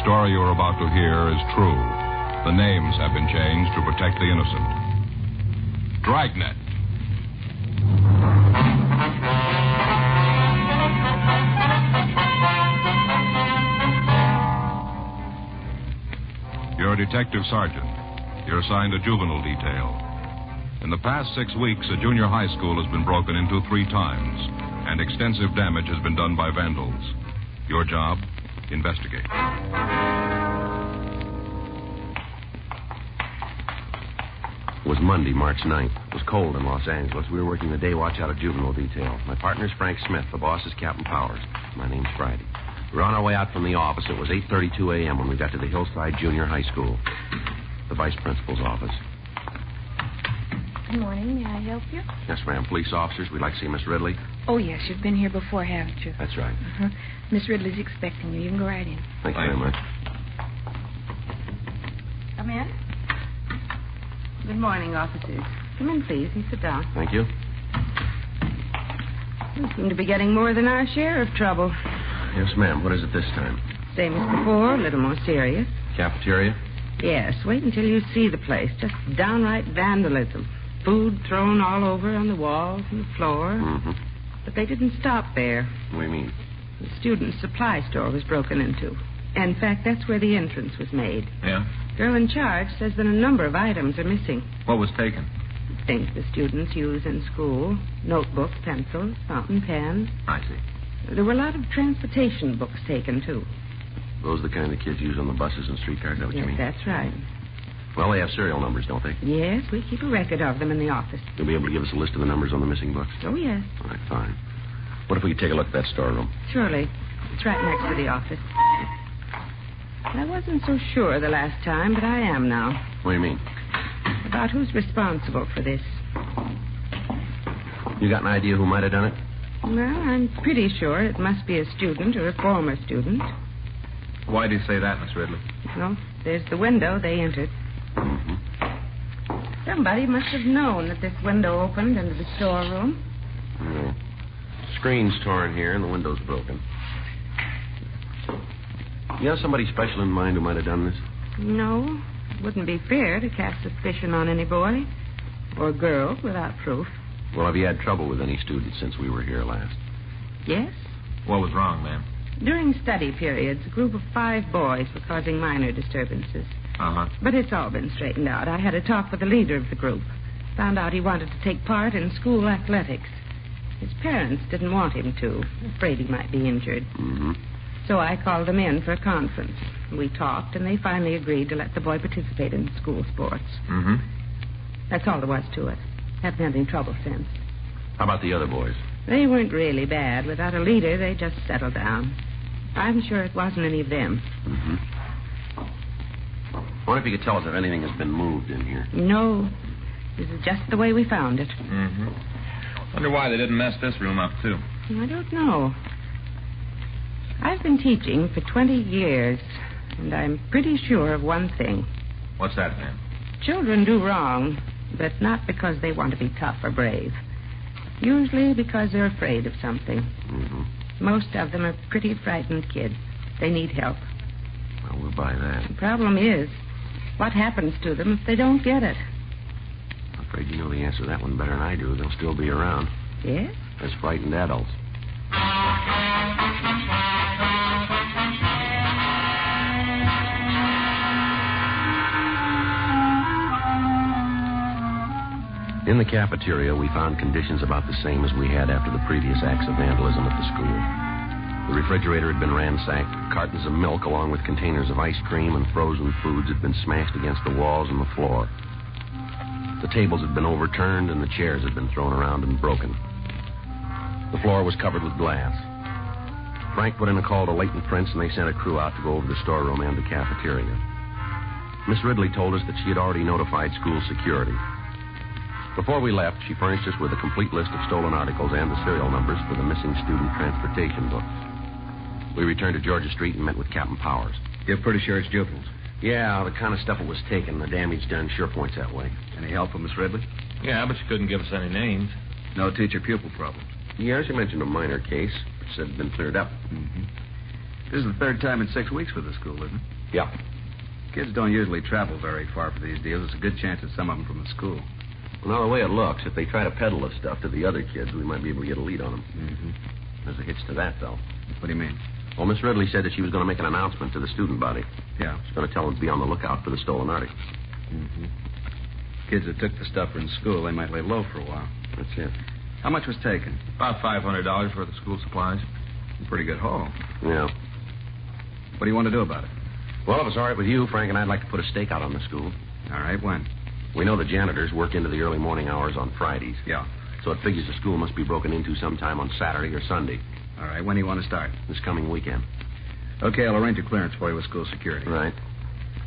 story you are about to hear is true. The names have been changed to protect the innocent. Dragnet. You're a detective sergeant. You're assigned a juvenile detail. In the past 6 weeks, a junior high school has been broken into 3 times, and extensive damage has been done by vandals. Your job? Investigate. It was Monday, March 9th. It was cold in Los Angeles. We were working the day watch out of juvenile detail. My partner's Frank Smith. The boss is Captain Powers. My name's Friday. We were on our way out from the office. It was 8:32 a.m. when we got to the Hillside Junior High School. The vice principal's office. Good morning. May I help you? Yes, ma'am. Police officers. We'd like to see Miss Ridley. Oh, yes. You've been here before, haven't you? That's right. Uh-huh. Miss Ridley's expecting you. You can go right in. Thank you very much. Come in. Good morning, officers. Come in, please, and sit down. Thank you. We seem to be getting more than our share of trouble. Yes, ma'am. What is it this time? Same as before, a little more serious. Cafeteria? Yes, wait until you see the place. Just downright vandalism. Food thrown all over on the walls and the floor. Mm-hmm. But they didn't stop there. What do you mean? The student's supply store was broken into. In fact, that's where the entrance was made. Yeah? Girl in charge says that a number of items are missing. What was taken? Things the students use in school. Notebooks, pencils, fountain pens. I see. There were a lot of transportation books taken, too. Those are the kind the kids use on the buses and streetcars, is that what you mean? Yes, that's right. Well, they have serial numbers, don't they? Yes, we keep a record of them in the office. You'll be able to give us a list of the numbers on the missing books? Oh, yes. All right, fine. What if we could take a look at that storeroom? Surely. It's right next to the office. I wasn't so sure the last time, but I am now. What do you mean? About who's responsible for this. You got an idea who might have done it? Well, I'm pretty sure it must be a student or a former student. Why do you say that, Miss Ridley? No, there's the window they entered. Mm-hmm. Somebody must have known that this window opened into the storeroom. Yeah. Screen's torn here and the window's broken. You have somebody special in mind who might have done this? No, it wouldn't be fair to cast suspicion on any boy or girl without proof. Well, have you had trouble with any students since we were here last? Yes? What was wrong, ma'am? During study periods, a group of 5 boys were causing minor disturbances. Uh-huh. But it's all been straightened out. I had a talk with the leader of the group. Found out he wanted to take part in school athletics. His parents didn't want him to, afraid he might be injured. Mm-hmm. So I called them in for a conference. We talked, and they finally agreed to let the boy participate in school sports. Mm-hmm. That's all there was to it. Haven't had any trouble since. How about the other boys? They weren't really bad. Without a leader, they just settled down. I'm sure it wasn't any of them. Mm-hmm. I wonder if you could tell us if anything has been moved in here. No. This is just the way we found it. Mm-hmm. Wonder why they didn't mess this room up, too. I don't know. I've been teaching for 20 years, and I'm pretty sure of one thing. What's that, ma'am? Children do wrong, but not because they want to be tough or brave. Usually because they're afraid of something. Mm-hmm. Most of them are pretty frightened kids. They need help. Well, we'll buy that. The problem is, what happens to them if they don't get it? I'm afraid you know the answer to that one better than I do. They'll still be around. Yes? As frightened adults. In the cafeteria, we found conditions about the same as we had after the previous acts of vandalism at the school. The refrigerator had been ransacked. Cartons of milk, along with containers of ice cream and frozen foods, had been smashed against the walls and the floor. The tables had been overturned, and the chairs had been thrown around and broken. The floor was covered with glass. Frank put in a call to Leighton Prince, and they sent a crew out to go over the storeroom and the cafeteria. Miss Ridley told us that she had already notified school security. Before we left, she furnished us with a complete list of stolen articles and the serial numbers for the missing student transportation books. We returned to Georgia Street and met with Captain Powers. You're pretty sure it's juveniles? Yeah, the kind of stuff that was taken. The damage done sure points that way. Any help from Miss Ridley? Yeah, but she couldn't give us any names. No teacher-pupil problem. Yeah, she mentioned a minor case, which said had been cleared up. Mm-hmm. This is the 3rd time in 6 weeks for the school, isn't it? Yeah. Kids don't usually travel very far for these deals. It's a good chance that some of them from the school. Well, now, the way it looks, if they try to peddle this stuff to the other kids, we might be able to get a lead on them. Mm-hmm. There's a hitch to that, though. What do you mean? Well, Miss Ridley said that she was going to make an announcement to the student body. Yeah. She's going to tell them to be on the lookout for the stolen article. Mm-hmm. Kids that took the stuff in school, they might lay low for a while. That's it. How much was taken? About $500 worth of school supplies. A pretty good haul. Yeah. What do you want to do about it? Well, if it's all right with you, Frank and I'd like to put a stake out on the school. All right, when? We know the janitors work into the early morning hours on Fridays. Yeah. So it figures the school must be broken into sometime on Saturday or Sunday. All right, when do you want to start? This coming weekend. Okay, I'll arrange a clearance for you with school security. Right.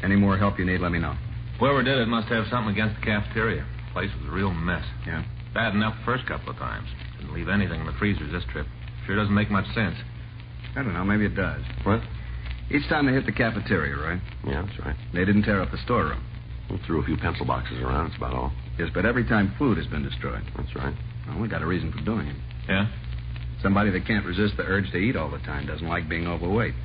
Any more help you need, let me know. Whoever did it must have something against the cafeteria. The place was a real mess. Yeah? Bad enough the first couple of times. Didn't leave anything in the freezers this trip. Sure doesn't make much sense. I don't know, maybe it does. What? Each time they hit the cafeteria, right? Yeah, that's right. They didn't tear up the storeroom. We threw a few pencil boxes around, that's about all. Yes, but every time food has been destroyed. That's right. Well, we got a reason for doing it. Yeah? Somebody that can't resist the urge to eat all the time doesn't like being overweight.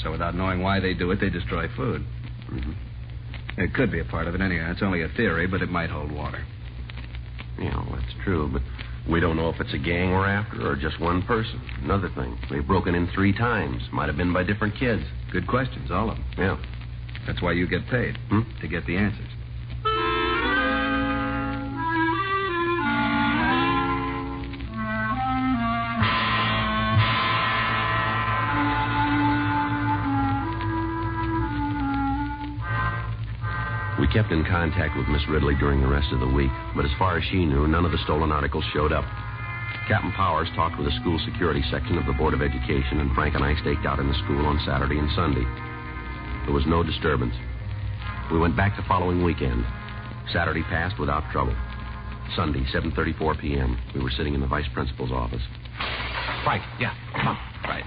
So without knowing why they do it, they destroy food. Mm-hmm. It could be a part of it anyway. It's only a theory, but it might hold water. Yeah, well, that's true, but we don't know if it's a gang we're after or just one person. Another thing, they've broken in 3 times. Might have been by different kids. Good questions, all of them. Yeah. That's why you get paid, to get the answers. We kept in contact with Miss Ridley during the rest of the week, but as far as she knew, none of the stolen articles showed up. Captain Powers talked with the school security section of the Board of Education, and Frank and I staked out in the school on Saturday and Sunday. There was no disturbance. We went back the following weekend. Saturday passed without trouble. Sunday, 7:34 p.m., we were sitting in the vice principal's office. Frank, yeah. Come on. Right.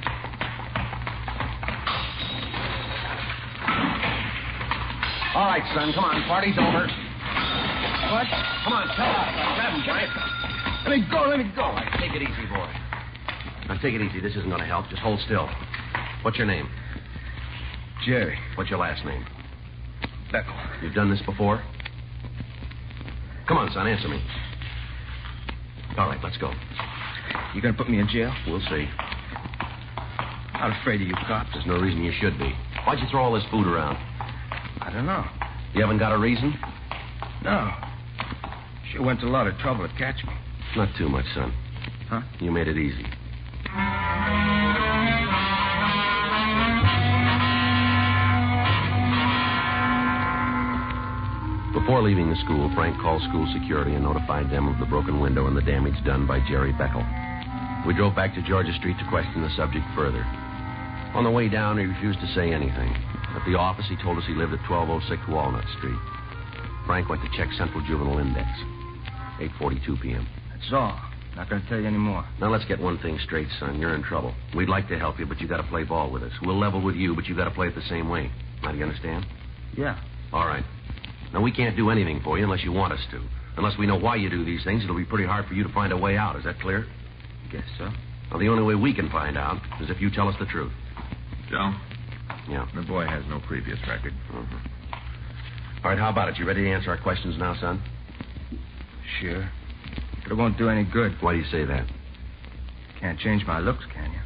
All right, son, come on. Party's over. What? Come on, tell us. Grab him, Johnny. Let me go, let me go. All right, take it easy, boy. Now, take it easy. This isn't going to help. Just hold still. What's your name? Jerry. What's your last name? Beckel. You've done this before? Come on, son, answer me. All right, let's go. You gonna put me in jail? We'll see. Not afraid of you cops. There's no reason you should be. Why'd you throw all this food around? I don't know. You haven't got a reason? No. Sure went to a lot of trouble to catch me. Not too much, son. Huh? You made it easy. Before leaving the school, Frank called school security and notified them of the broken window and the damage done by Jerry Beckel. We drove back to Georgia Street to question the subject further. On the way down, he refused to say anything. At the office, he told us he lived at 1206 Walnut Street. Frank went to check Central Juvenile Index. 8:42 p.m. That's all. Not going to tell you any more. Now, let's get one thing straight, son. You're in trouble. We'd like to help you, but you got to play ball with us. We'll level with you, but you got to play it the same way. Now, do you understand? Yeah. All right. Now, we can't do anything for you unless you want us to. Unless we know why you do these things, it'll be pretty hard for you to find a way out. Is that clear? Guess so. Well, the only way we can find out is if you tell us the truth. Joe? Yeah. The boy has no previous record. All right, how about it? You ready to answer our questions now, son? Sure. But it won't do any good. Why do you say that? Can't change my looks, can you?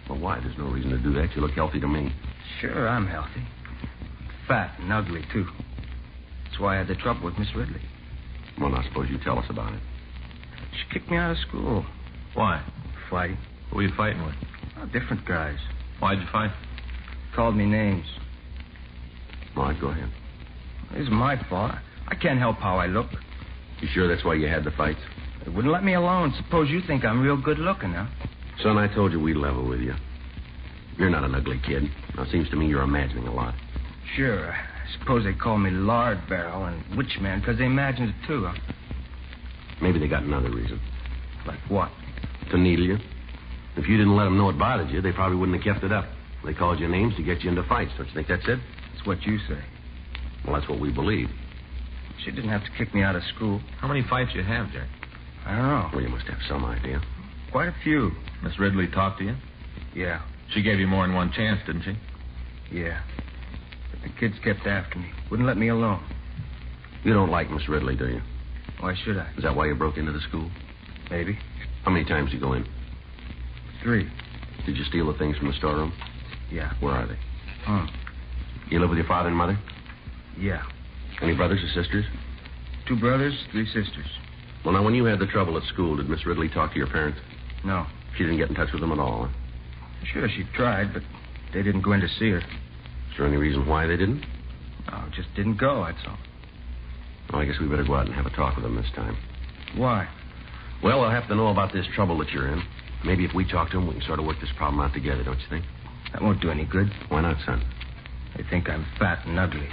Well, why? There's no reason to do that. You look healthy to me. Sure, I'm healthy. Fat and ugly, too. That's why I had the trouble with Miss Ridley. Well, now, suppose you tell us about it. She kicked me out of school. Why? Fighting. Who were you fighting with? Oh, different guys. Why'd you fight? Called me names. All right, go ahead. It isn't my fault. I can't help how I look. You sure that's why you had the fights? They wouldn't let me alone. Suppose you think I'm real good looking, huh? Son, I told you we'd level with you. You're not an ugly kid. Now, it seems to me you're imagining a lot. Sure. I suppose they call me Lard Barrel and Witchman because they imagined it, too, huh? Maybe they got another reason. Like what? To needle you. If you didn't let them know it bothered you, they probably wouldn't have kept it up. They called you names to get you into fights. Don't you think that's it? That's what you say. Well, that's what we believe. She didn't have to kick me out of school. How many fights you have, Jerry? I don't know. Well, you must have some idea. Quite a few. Miss Ridley talked to you? Yeah. She gave you more than one chance, didn't she? Yeah. The kids kept after me. Wouldn't let me alone. You don't like Miss Ridley, do you? Why should I? Is that why you broke into the school? Maybe. How many times did you go in? 3. Did you steal the things from the storeroom? Yeah. Where are they? Huh. You live with your father and mother? Yeah. Any brothers or sisters? 2 brothers, 3 sisters. Well, now, when you had the trouble at school, did Miss Ridley talk to your parents? No. She didn't get in touch with them at all, huh? Sure, she tried, but they didn't go in to see her. Is there any reason why they didn't? No, just didn't go, that's all. Well, I guess we better go out and have a talk with them this time. Why? Well, they'll have to know about this trouble that you're in. Maybe if we talk to them, we can sort of work this problem out together, don't you think? That won't do any good. Why not, son? They think I'm fat and ugly.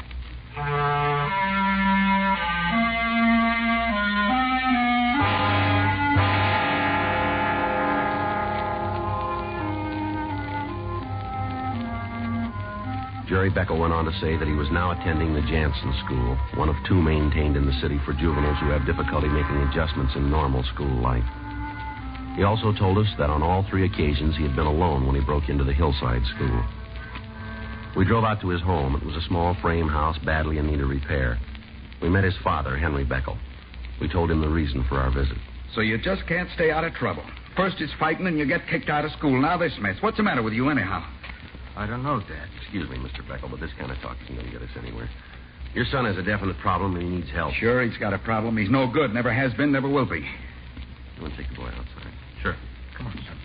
Jerry Beckel went on to say that he was now attending the Jansen School, one of 2 maintained in the city for juveniles who have difficulty making adjustments in normal school life. He also told us that on all 3 occasions he had been alone when he broke into the Hillside School. We drove out to his home. It was a small frame house badly in need of repair. We met his father, Henry Beckel. We told him the reason for our visit. So you just can't stay out of trouble. First it's fighting and you get kicked out of school. Now this mess. What's the matter with you anyhow? I don't know, Dad. Excuse me, Mr. Beckel, but this kind of talk isn't going to get us anywhere. Your son has a definite problem and he needs help. Sure, he's got a problem. He's no good. Never has been, never will be. You want to take the boy outside? Sure. Come on, son.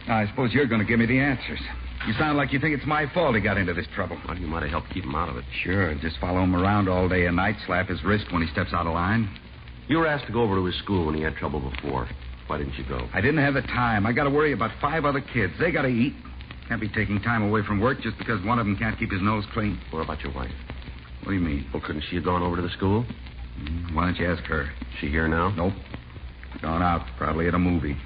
Now, I suppose you're going to give me the answers. You sound like you think it's my fault he got into this trouble. Well, you might have helped keep him out of it. Sure, just follow him around all day and night, slap his wrist when he steps out of line. You were asked to go over to his school when he had trouble before. Why didn't you go? I didn't have the time. I got to worry about 5 other kids. They got to eat. Can't be taking time away from work just because one of them can't keep his nose clean. What about your wife? What do you mean? Well, couldn't she have gone over to the school? Why don't you ask her? Is she here now? Nope. Gone out, probably at a movie.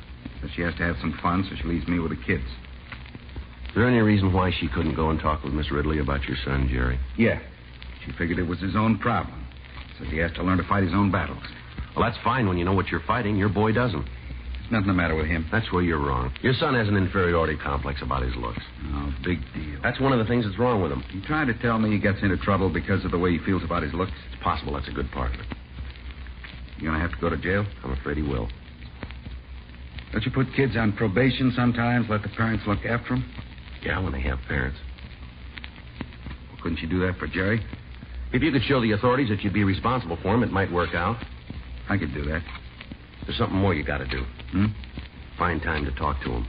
But she has to have some fun, so she leaves me with the kids. Is there any reason why she couldn't go and talk with Miss Ridley about your son, Jerry? Yeah. She figured it was his own problem. Said he has to learn to fight his own battles. Well, that's fine when you know what you're fighting. Your boy doesn't. There's nothing the matter with him. That's where you're wrong. Your son has an inferiority complex about his looks. Oh, big deal. That's one of the things that's wrong with him. You trying to tell me he gets into trouble because of the way he feels about his looks? It's possible that's a good part of it. You gonna have to go to jail? I'm afraid he will. Don't you put kids on probation sometimes, let the parents look after them? Yeah, when they have parents. Well, couldn't you do that for Jerry? If you could show the authorities that you'd be responsible for him, it might work out. I could do that. There's something more you got to do. Find time to talk to him.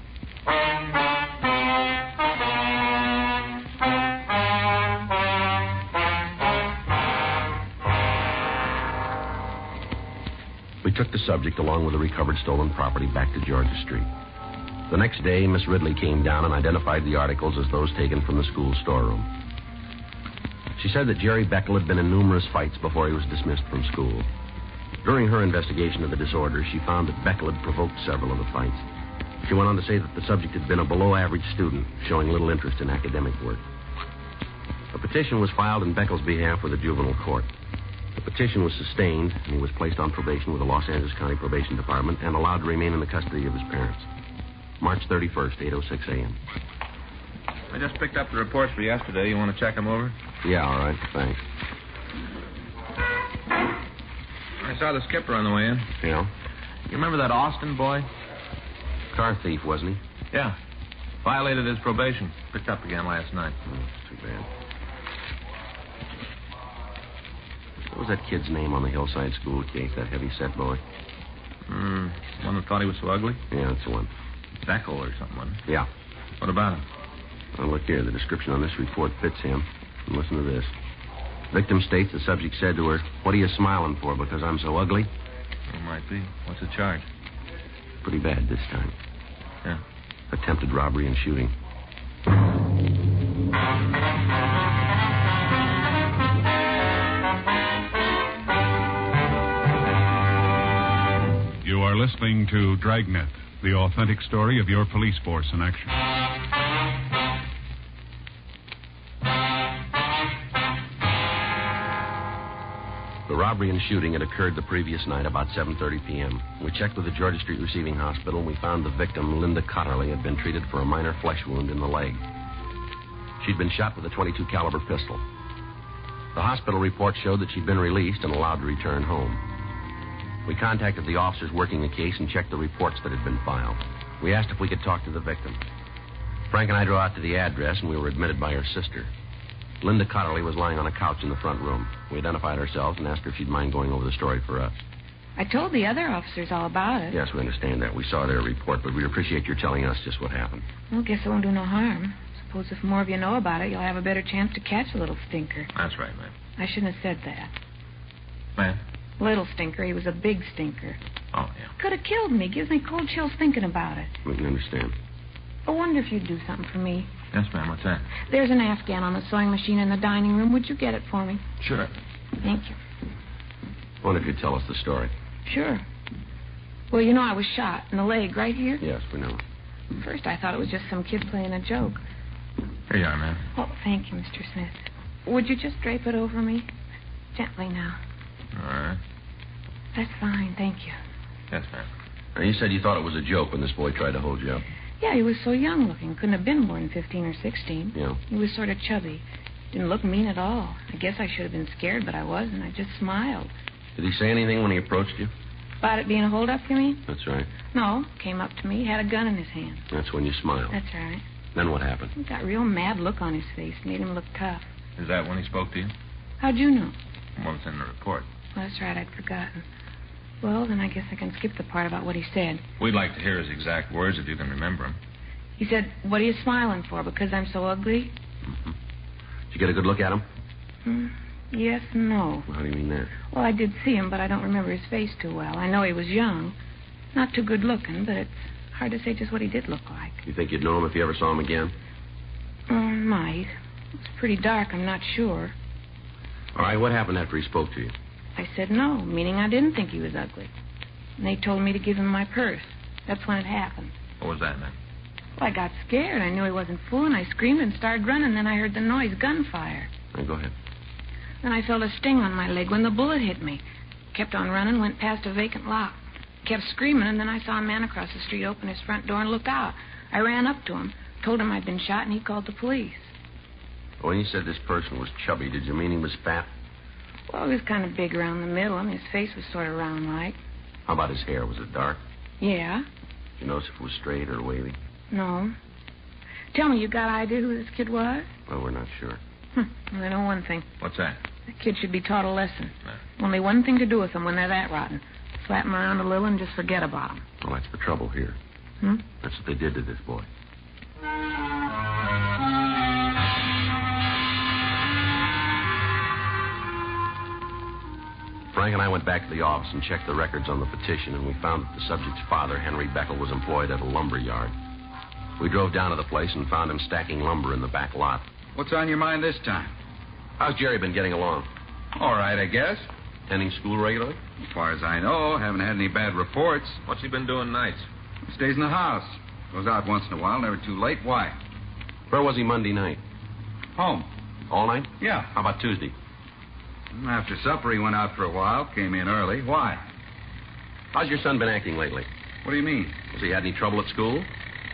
We took the subject along with the recovered stolen property back to Georgia Street. The next day, Miss Ridley came down and identified the articles as those taken from the school storeroom. She said that Jerry Beckel had been in numerous fights before he was dismissed from school. During her investigation of the disorder, she found that Beckel had provoked several of the fights. She went on to say that the subject had been a below-average student, showing little interest in academic work. A petition was filed in Beckel's behalf with the juvenile court. The petition was sustained, and he was placed on probation with the Los Angeles County Probation Department and allowed to remain in the custody of his parents. March 31st, 8:06 a.m. I just picked up the reports for yesterday. You want to check them over? Yeah, all right. Thanks. I saw the skipper on the way in. Yeah? You remember that Austin boy? Car thief, wasn't he? Yeah. Violated his probation. Picked up again last night. Oh, too bad. What was that kid's name on the Hillside School case, that heavy-set boy? One that thought he was so ugly? Yeah, that's the one. Beckel or something, wasn't it? Yeah. What about him? Well, look here. The description on this report fits him. And listen to this. Victim states the subject said to her, "What are you smiling for, because I'm so ugly?" It might be. What's the charge? Pretty bad this time. Yeah. Attempted robbery and shooting. You are listening to Dragnet, the authentic story of your police force in action. The robbery and shooting had occurred the previous night about 7:30 p.m. We checked with the Georgia Street Receiving Hospital, and we found the victim, Linda Cotterly, had been treated for a minor flesh wound in the leg. She'd been shot with a .22 caliber pistol. The hospital report showed that she'd been released and allowed to return home. We contacted the officers working the case and checked the reports that had been filed. We asked if we could talk to the victim. Frank and I drove out to the address, and we were admitted by her sister. Linda Cotterly was lying on a couch in the front room. We identified ourselves and asked her if she'd mind going over the story for us. I told the other officers all about it. Yes, we understand that. We saw their report, but we'd appreciate your telling us just what happened. Well, guess it won't do no harm. Suppose if more of you know about it, you'll have a better chance to catch a little stinker. That's right, ma'am. I shouldn't have said that. Ma'am? Little stinker. He was a big stinker. Oh, yeah. Could have killed me. Gives me cold chills thinking about it. We can understand. I wonder if you'd do something for me. Yes, ma'am. What's that? There's an Afghan on the sewing machine in the dining room. Would you get it for me? Sure. Thank you. I wonder if you'd tell us the story. Sure. Well, you know I was shot in the leg right here. Yes, we know. First, I thought it was just some kid playing a joke. Here you are, ma'am. Oh, thank you, Mr. Smith. Would you just drape it over me? Gently now. All right. That's fine, thank you. Yes, ma'am. Now, you said you thought it was a joke when this boy tried to hold you up. Yeah, he was so young looking. Couldn't have been more than 15 or 16. Yeah. He was sort of chubby. Didn't look mean at all. I guess I should have been scared, but I wasn't. I just smiled. Did he say anything when he approached you? About it being a holdup, you mean? That's right. No. Came up to me, had a gun in his hand. That's when you smiled. That's right. Then what happened? He got a real mad look on his face. Made him look tough. Is that when he spoke to you? How'd you know? What was in the report? Well, that's right. I'd forgotten. Well, then I guess I can skip the part about what he said. We'd like to hear his exact words if you can remember them. He said, "What are you smiling for? Because I'm so ugly?" Mm-hmm. Did you get a good look at him? Yes, no. Well, how do you mean that? Well, I did see him, but I don't remember his face too well. I know he was young. Not too good looking, but it's hard to say just what he did look like. You think you'd know him if you ever saw him again? Might. It's pretty dark, I'm not sure. All right, what happened after he spoke to you? I said no, meaning I didn't think he was ugly. And they told me to give him my purse. That's when it happened. What was that, ma'am? Well, I got scared. I knew he wasn't fooling. I screamed and started running. Then I heard the noise, gunfire. All right, go ahead. Then I felt a sting on my leg when the bullet hit me. Kept on running, went past a vacant lot. Kept screaming, and then I saw a man across the street open his front door and look out. I ran up to him, told him I'd been shot, and he called the police. When you said this person was chubby, did you mean he was fat? Well, he was kind of big around the middle, and his face was sort of round-like. How about his hair? Was it dark? Yeah. Did you notice if it was straight or wavy? No. Tell me, you got an idea who this kid was? Well, we're not sure. Well, I know one thing. What's that? That kid should be taught a lesson. No. Only one thing to do with them when they're that rotten. Slap them around a little and just forget about them. Well, that's the trouble here. That's what they did to this boy. Frank and I went back to the office and checked the records on the petition, and we found that the subject's father, Henry Beckel, was employed at a lumber yard. We drove down to the place and found him stacking lumber in the back lot. What's on your mind this time? How's Jerry been getting along? All right, I guess. Attending school regularly? As far as I know, haven't had any bad reports. What's he been doing nights? He stays in the house. Goes out once in a while, never too late. Why? Where was he Monday night? Home. All night? Yeah. How about Tuesday? After supper, he went out for a while, came in early. Why? How's your son been acting lately? What do you mean? Has he had any trouble at school?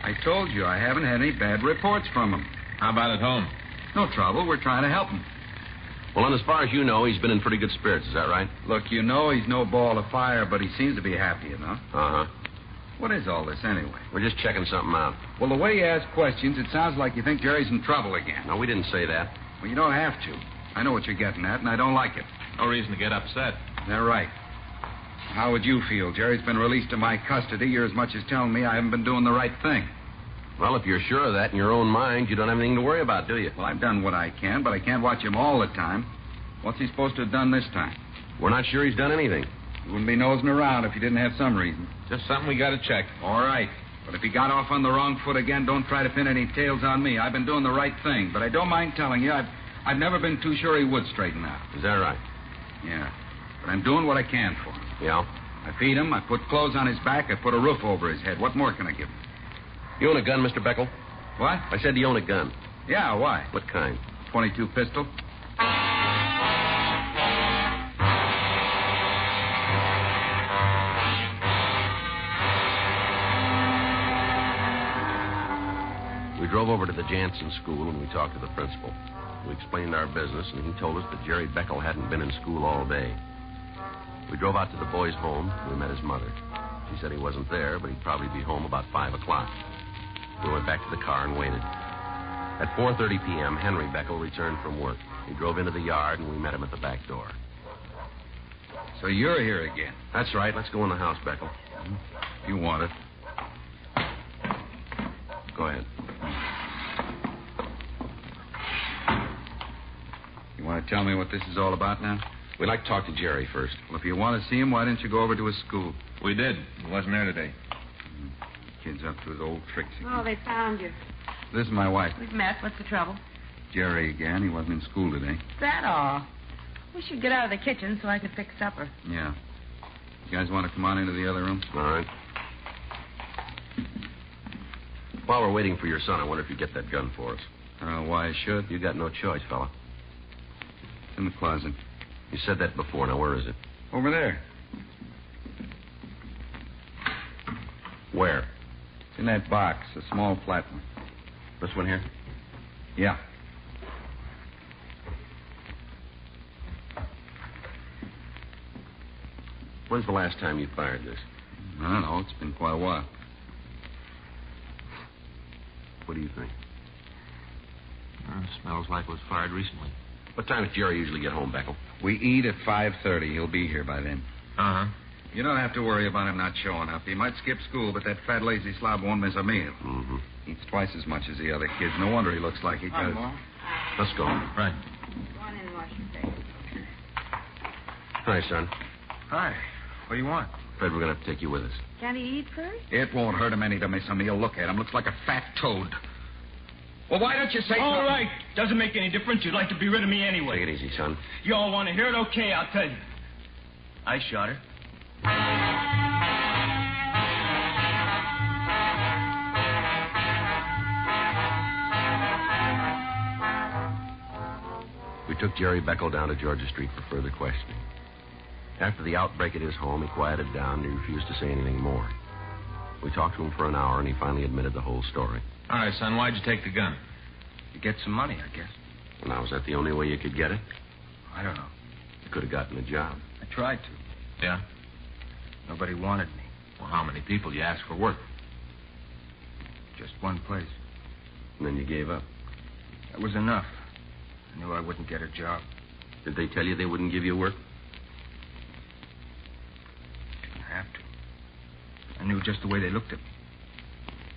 I told you I haven't had any bad reports from him. How about at home? No trouble. We're trying to help him. Well, and as far as you know, he's been in pretty good spirits. Is that right? Look, you know he's no ball of fire, but he seems to be happy enough. Uh-huh. What is all this, anyway? We're just checking something out. Well, the way you ask questions, it sounds like you think Jerry's in trouble again. No, we didn't say that. Well, you don't have to. I know what you're getting at, and I don't like it. No reason to get upset. They're right. How would you feel? Jerry's been released to my custody. You're as much as telling me I haven't been doing the right thing. Well, if you're sure of that in your own mind, you don't have anything to worry about, do you? Well, I've done what I can, but I can't watch him all the time. What's he supposed to have done this time? We're not sure he's done anything. He wouldn't be nosing around if he didn't have some reason. Just something we got to check. All right. But if he got off on the wrong foot again, don't try to pin any tails on me. I've been doing the right thing, but I don't mind telling you, I've never been too sure he would straighten out. Is that right? Yeah. But I'm doing what I can for him. Yeah? I feed him, I put clothes on his back, I put a roof over his head. What more can I give him? You own a gun, Mr. Beckel? What? I said, do you own a gun? Yeah, why? What kind? .22 pistol. We We drove over to the Jansen school and we talked to the principal. We explained our business, and he told us that Jerry Beckel hadn't been in school all day. We drove out to the boy's home, and we met his mother. She said he wasn't there, but he'd probably be home about 5 o'clock. We went back to the car and waited. At 4:30 p.m., Henry Beckel returned from work. He drove into the yard, and we met him at the back door. So you're here again. That's right. Let's go in the house, Beckel. You want it. Go ahead. You want to tell me what this is all about now? We'd like to talk to Jerry first. Well, if you want to see him, why didn't you go over to his school? We did. He wasn't there today. Kid's up to his old tricks again. Oh, they found you. This is my wife. We've met. What's the trouble? Jerry again. He wasn't in school today. Is that all? We should get out of the kitchen so I could fix supper. Yeah. You guys want to come on into the other room? All right. While we're waiting for your son, I wonder if you get that gun for us. I don't know why I should. You got no choice, fella. It's in the closet. You said that before. Now, where is it? Over there. Where? It's in that box, a small flat one. This one here? Yeah. When's the last time you fired this? I don't know. It's been quite a while. What do you think? It smells like it was fired recently. What time does Jerry usually get home, Beckel? We eat at 5:30. He'll be here by then. Uh-huh. You don't have to worry about him not showing up. He might skip school, but that fat, lazy slob won't miss a meal. Mm-hmm. Eats twice as much as the other kids. No wonder he looks like he does. Let's go. Right. Go on in and wash your face. Hi, son. Hi. What do you want? Fred, we're going to have to take you with us. Can he eat first? It won't hurt him any to miss a meal. Look at him. Looks like a fat toad. Well, why don't you say All something? right. Doesn't make any difference. You'd like to be rid of me anyway. Take it easy, son. You all want to hear it? Okay, I'll tell you. I shot her. We took Jerry Beckel down to Georgia Street for further questioning. After the outbreak at his home, he quieted down and he refused to say anything more. We talked to him for an hour, and he finally admitted the whole story. All right, son, why'd you take the gun? To get some money, I guess. And now, was that the only way you could get it? I don't know. You could have gotten a job. I tried to. Yeah? Nobody wanted me. Well, how many people you asked for work? Just one place. And then you gave up. That was enough. I knew I wouldn't get a job. Did they tell you they wouldn't give you work? Didn't have to. I knew just the way they looked at me.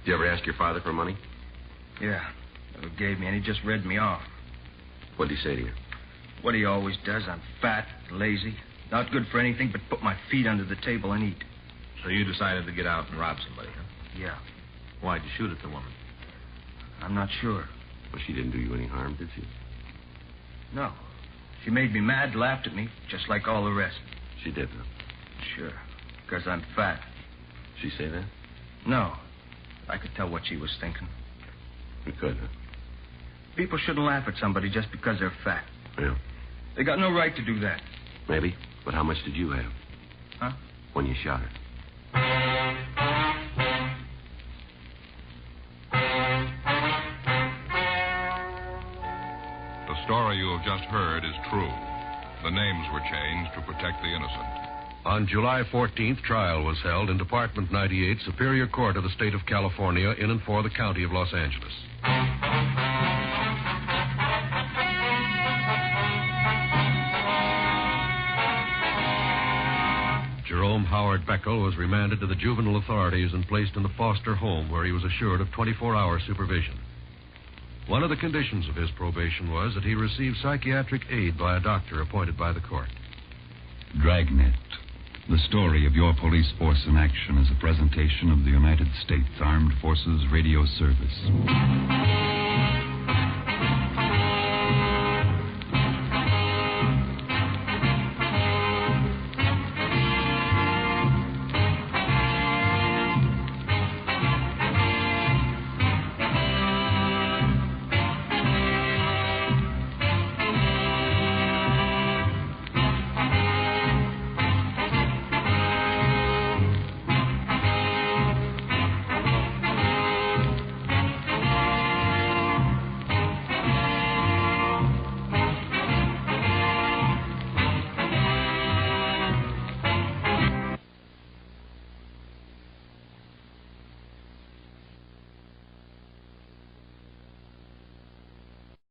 Did you ever ask your father for money? Yeah. Never gave me, and he just read me off. What did he say to you? What he always does. I'm fat, lazy, not good for anything but put my feet under the table and eat. So you decided to get out and rob somebody, huh? Yeah. Why'd you shoot at the woman? I'm not sure. Well, she didn't do you any harm, did she? No. She made me mad, laughed at me, just like all the rest. She did, huh? Sure. Because I'm fat. She say that? No. I could tell what she was thinking. You could, huh? People shouldn't laugh at somebody just because they're fat. Yeah. They got no right to do that. Maybe. But how much did you have? Huh? When you shot her? The story you have just heard is true. The names were changed to protect the innocent. On July 14th, trial was held in Department 98, Superior Court of the State of California, in and for the County of Los Angeles. Jerome Howard Beckel was remanded to the juvenile authorities and placed in the foster home, where he was assured of 24-hour supervision. One of the conditions of his probation was that he receive psychiatric aid by a doctor appointed by the court. Dragnet, the story of your police force in action, is a presentation of the United States Armed Forces Radio Service.